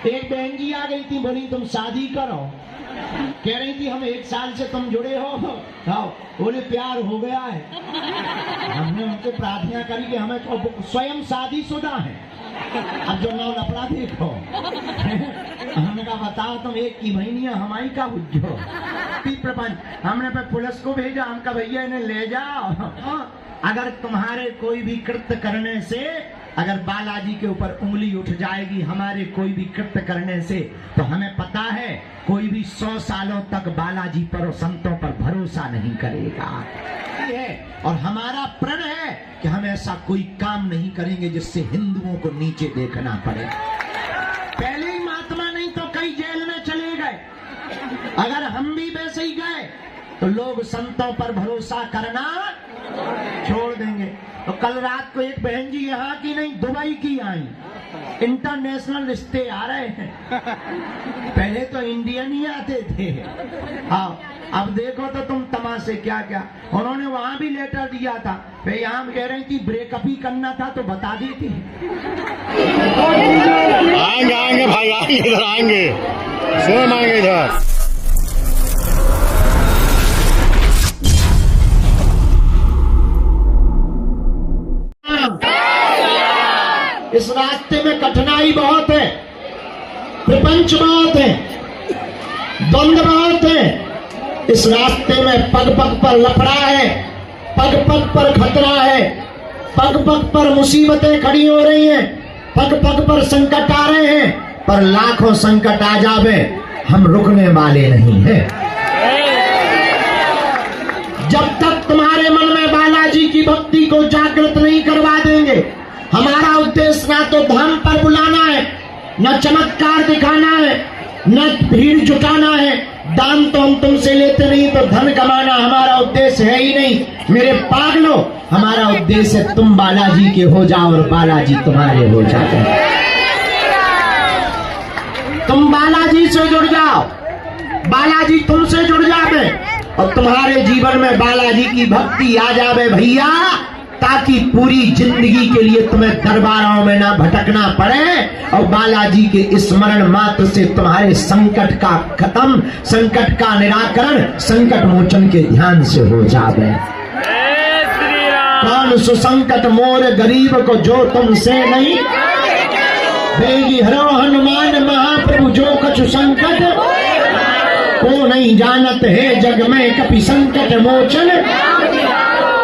एक बहन जी आ गई थी, बोली तुम शादी करो। कह रही थी हम 1 साल से तुम जुड़े हो। हाँ, बोले प्यार हो गया है। हमने उनसे प्रार्थना करी कि हमें स्वयं शादीशुदा है। अब जो नौ लफड़ा देखो। हमने कहा बताओ तुम एक की बहनिया हमारी का बुझो प्रपंच। हमने पे पुलिस को भेजा, हम कहा भैया इन्हें ले जाओ। अगर तुम्हारे कोई भी कृत्य करने से अगर बालाजी के ऊपर उंगली उठ जाएगी, हमारे कोई भी कृत्य करने से, तो हमें पता है कोई भी 100 सालों तक बालाजी पर और संतों पर भरोसा नहीं करेगा। और हमारा प्रण है कि हम ऐसा कोई काम नहीं करेंगे जिससे हिंदुओं को नीचे देखना पड़े। पहले ही महात्मा नहीं तो कई जेल में चले गए। अगर हम भी वैसे ही गए तो लोग संतों पर भरोसा करना छोड़ देंगे। तो कल रात को एक बहन जी यहाँ की नहीं दुबई की आई, इंटरनेशनल रिश्ते आ रहे हैं। पहले तो इंडियन ही आते थे। हाँ, अब देखो तो तुम तमाशे क्या क्या। उन्होंने वहां भी लेटर दिया था, फिर यहाँ कह रही थी ब्रेकअप ही करना था तो बता दी थी। आएंगे आएंगे भाई, आएंगे इधर, आएंगे स्वयं आएंगे इधर। इस रास्ते में कठिनाई बहुत है, प्रपंच बहुत है, द्वंद्व बहुत है। इस रास्ते में पग पग पर लफड़ा है, पग पग पर खतरा है, पग पग पर मुसीबतें खड़ी हो रही हैं, पग पग पर संकट आ रहे हैं। पर लाखों संकट आ जावे, हम रुकने वाले नहीं हैं। जब तक तुम्हारे मन में बालाजी की भक्ति को जागृत नहीं करवा देंगे, हमारा उद्देश्य ना तो धाम पर बुलाना है, न चमत्कार दिखाना है, न भीड़ जुटाना है। दान तो हम तुमसे लेते नहीं, तो धन कमाना हमारा उद्देश्य है ही नहीं। मेरे पागलों, हमारा उद्देश्य है तुम बालाजी के हो जाओ और बालाजी तुम्हारे हो जाते। तुम बालाजी से जुड़ जाओ, बालाजी तुमसे जुड़ जावे और तुम्हारे जीवन में बालाजी की भक्ति आ जावे भैया, ताकि पूरी जिंदगी के लिए तुम्हें दरबारों में ना भटकना पड़े और बालाजी के स्मरण मात्र से तुम्हारे संकट का खत्म, संकट का निराकरण, संकट मोचन के ध्यान से हो जावे। कौन सुसंकट मोर गरीब को जो तुमसे नहीं, बेगी हरो हनुमान महाप्रभु जो कछु संकट को नहीं जानत है जग में कपि संकट मोचन।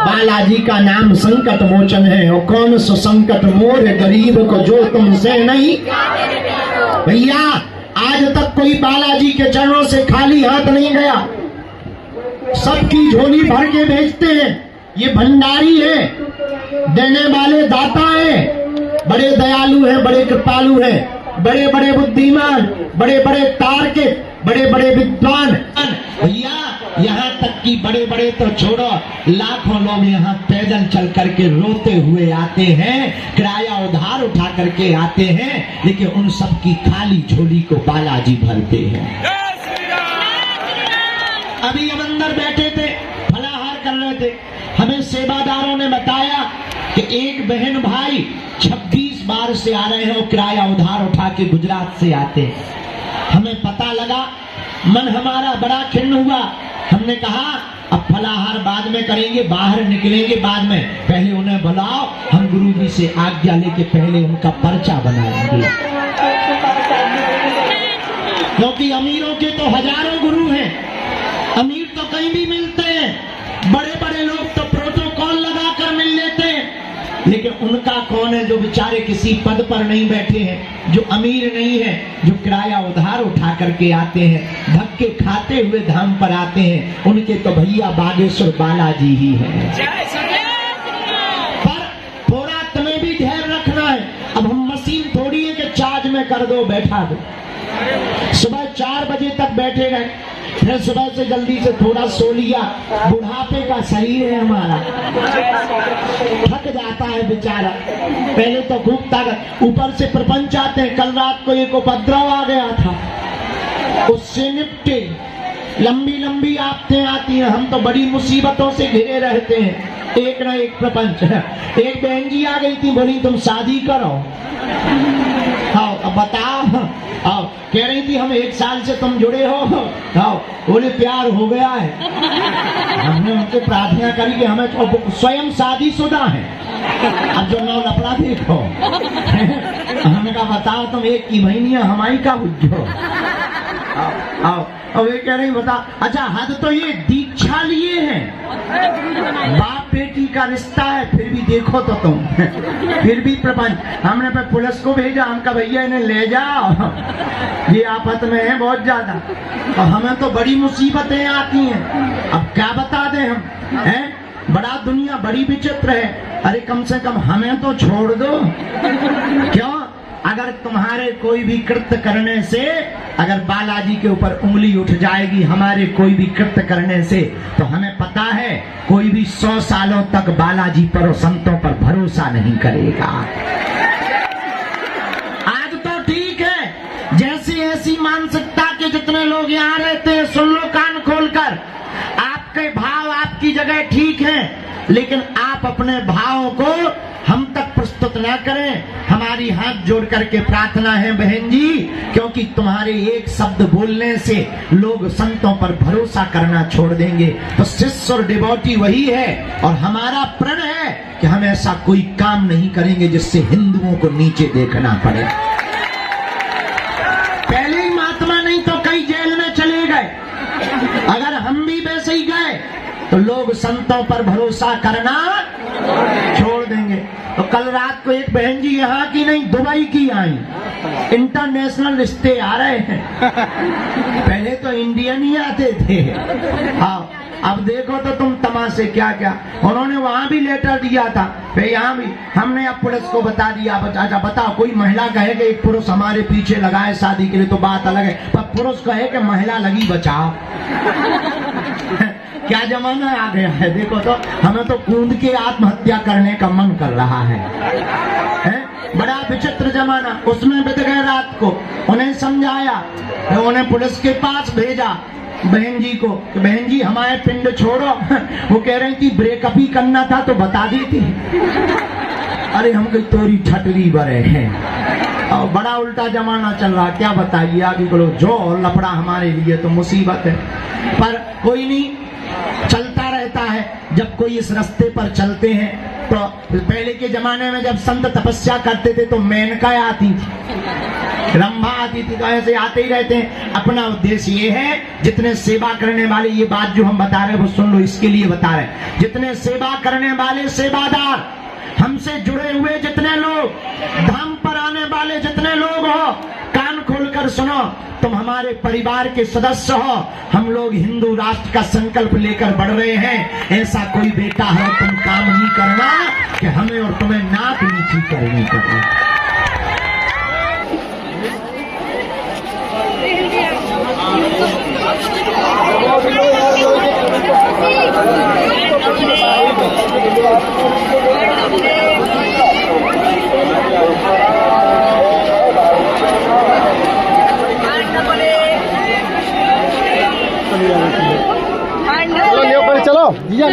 बालाजी का नाम संकट मोचन है। और कौन सो संकट मोर गरीब को जो तुमसे नहीं। भैया आज तक कोई बालाजी के चरणों से खाली हाथ नहीं गया, सबकी झोली भर के भेजते हैं। ये भंडारी है, देने वाले दाता है, बड़े दयालु हैं, बड़े कृपालु हैं, बड़े बड़े बुद्धिमान, बड़े बड़े तार्किक, बड़े बड़े विद्वान। भैया यहाँ तक कि बड़े बड़े तो छोड़ो, लाखों लोग यहाँ पैदल चल करके रोते हुए आते हैं, किराया उधार उठा करके आते हैं, लेकिन उन सब की खाली झोली को बालाजी भरते हैं। अभी हम अंदर बैठे थे, फलाहार कर रहे थे, हमें सेवादारों ने बताया कि एक बहन भाई 26 बार से आ रहे हैं और किराया उधार उठा के गुजरात से आते हैं। हमें पता लगा, मन हमारा बड़ा खिन्न हुआ। हमने कहा अब फलाहार बाद में करेंगे, बाहर निकलेंगे बाद में, पहले उन्हें बुलाओ, हम गुरु जी से आज्ञा लेके पहले उनका पर्चा बनाएंगे। क्योंकि अमीरों के तो हजारों गुरु हैं, अमीर तो कहीं भी मिलते हैं, बड़े बड़े लोग तो प्रोटोकॉल लगाकर मिल लेते हैं, लेकिन उनका कौन है जो बेचारे किसी पद पर नहीं बैठे हैं, जो अमीर नहीं है, जो किराया उधार उठा करके आते हैं, धक्के खाते हुए धाम पर आते हैं, उनके तो भैया बागेश्वर बालाजी ही हैं। पर थोड़ा तुम्हें भी ध्यान रखना है। अब हम मशीन थोड़ी है कि चार्ज में कर दो बैठा दो। सुबह 4 बजे तक बैठे रहे, फिर सुबह से जल्दी से थोड़ा सो लिया। बुढ़ापे का शरीर है हमारा, थक जाता है बेचारा। पहले तो खूब ताकत, ऊपर से प्रपंच आते हैं। कल रात को एक उपद्रव आ गया था, उससे निपटे। लंबी लंबी आफतें आती हैं, हम तो बड़ी मुसीबतों से घिरे रहते हैं, एक न एक प्रपंच। एक बहन जी आ गई थी, बोली तुम शादी करो। हाँ अब बताओ। हाँ कह रही थी हम 1 साल से तुम जुड़े हो। हाँ बोले प्यार हो गया है। हमने उनसे प्रार्थना करी कि हमें तो स्वयं शादीशुदा है। अब जो नौ लफड़ा देखो। हमने कहा बताओ तुम 1 की महीनिया हमारी का बुझो। आओ अब ये कह रही बता। अच्छा हद तो ये दीक्षा लिए हैं, बाप बेटी का रिश्ता है, फिर भी देखो तो तुम फिर भी प्रपंच। हमने पे पुलिस को भेजा, हम कहा भैया इन्हें ले जाओ, ये आफत में है बहुत ज्यादा और हमें तो बड़ी मुसीबतें आती हैं। अब क्या बता दें हम हैं, बड़ा दुनिया बड़ी विचित्र है। अरे कम से कम हमें तो छोड़ दो। क्यों? अगर तुम्हारे कोई भी कृत्य करने से अगर बालाजी के ऊपर उंगली उठ जाएगी, हमारे कोई भी कृत्य करने से, तो हमें पता है कोई भी 100 सालों तक बालाजी पर और संतों पर भरोसा नहीं करेगा। आज तो ठीक है, जैसी ऐसी मानसिकता के जितने लोग यहाँ रहते हैं, सुन लो कान खोलकर, आपके भाव आपकी जगह ठीक हैं, लेकिन आप अपने भावों को हम तक प्रस्तुत न करें। हमारी हाथ जोड़ करके प्रार्थना है बहन जी, क्योंकि तुम्हारे एक शब्द बोलने से लोग संतों पर भरोसा करना छोड़ देंगे। तो शिष्य और डिवोटी वही है, और हमारा प्रण है कि हम ऐसा कोई काम नहीं करेंगे जिससे हिंदुओं को नीचे देखना पड़े। पहले ही महात्मा नहीं तो कई जेल में चले गए, अगर हम भी वैसे ही गए तो लोग संतों पर भरोसा करना छोड़ देंगे। तो कल रात को एक बहन जी यहाँ की नहीं दुबई की आई, इंटरनेशनल रिश्ते आ रहे हैं। पहले तो इंडियन ही आते थे। हाँ अब देखो तो तुम तमाशे क्या क्या। उन्होंने वहां भी लेटर दिया था, फिर यहाँ भी हमने अब पुलिस को बता दिया। अच्छा बताओ, कोई महिला कहे कि एक पुरुष हमारे पीछे लगाए शादी के लिए तो बात अलग है, पर पुरुष कहे कि महिला लगी बचाओ। क्या जमाना आ गया है। देखो तो हमें तो कूद के आत्महत्या करने का मन कर रहा है। बड़ा विचित्र जमाना। उसमें बीत गए रात को, उन्हें समझाया, उन्हें पुलिस के पास भेजा बहन जी को कि बहन जी हमारे पिंड छोड़ो। वो कह रही थी ब्रेकअप ही करना था तो बता दी थी। अरे हम कोई तोरी ठटरी बरे हैं। और बड़ा उल्टा जमाना चल रहा, क्या बताइए आगे को। जो लफड़ा हमारे लिए तो मुसीबत है, पर कोई नहीं, चलता रहता है। जब कोई इस रास्ते पर चलते हैं तो पहले के जमाने में जब संत तपस्या करते थे तो मेनका आती थी, रंभा आती थी, तो ऐसे आते ही रहते हैं। अपना उद्देश्य ये है, जितने सेवा करने वाले, ये बात जो हम बता रहे हैं वो सुन लो, इसके लिए बता रहे हैं, जितने सेवा करने वाले सेवादार, हमसे जुड़े हुए जितने लोग, धाम पर आने वाले जितने लोग हो, कान खोलकर सुनो, तुम हमारे परिवार के सदस्य हो। हम लोग हिंदू राष्ट्र का संकल्प लेकर बढ़ रहे हैं। ऐसा कोई बेटा है तुम काम नहीं करना कि हमें और तुम्हें नाक नीची करनी पड़े। चलो भैया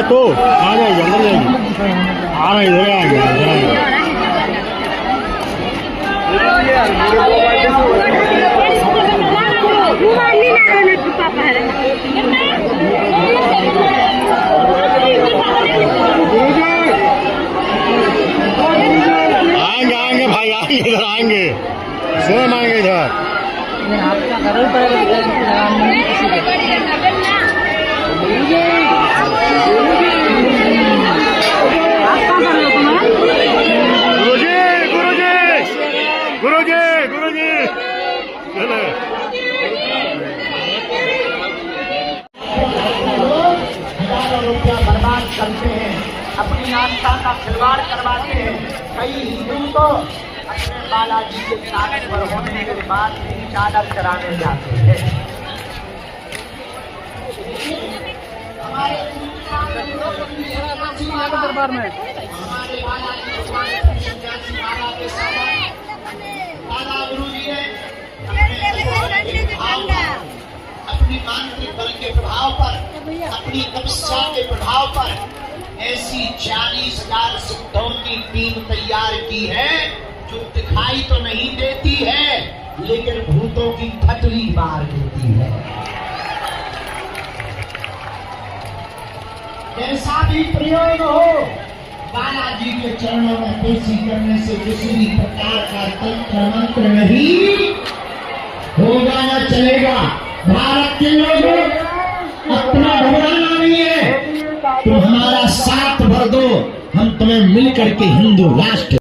तो आ जाएगी, अंदर जाएगी, आ रहा इधर आएंगे, इधर आएंगे। आएंगे आएंगे भाई, आएंगे इधर, आएंगे स्वयं आएंगे इधर। गुरुजी चलो। हजारों रुपया बर्बाद करते हैं, अपनी आस्था का खिलवाड़ करवाते हैं। कई हिंदू तो अपने बालाजी के 40 पर होने के बाद चादर कराने जाते हैं। दरबार में हमारे बालाजी भगवान सन्यासी बाबा के साथ दादा गुरु जी ने अपनी मानसिक बल के प्रभाव पर, अपनी तपस्या के प्रभाव पर ऐसी 40,000 सिद्धों की टीम तैयार की है जो दिखाई तो नहीं देती है लेकिन भूतों की खटली मार देती है। ऐसा भी प्रयोग हो, बालाजी के चरणों में पेशी करने से किसी भी प्रकार का तंत्र मंत्र नहीं होगा न चलेगा। भारत के लोगों अपना घबराना नहीं है, तुम हमारा साथ भर दो, हम तुम्हें मिलकर के हिंदू राष्ट्र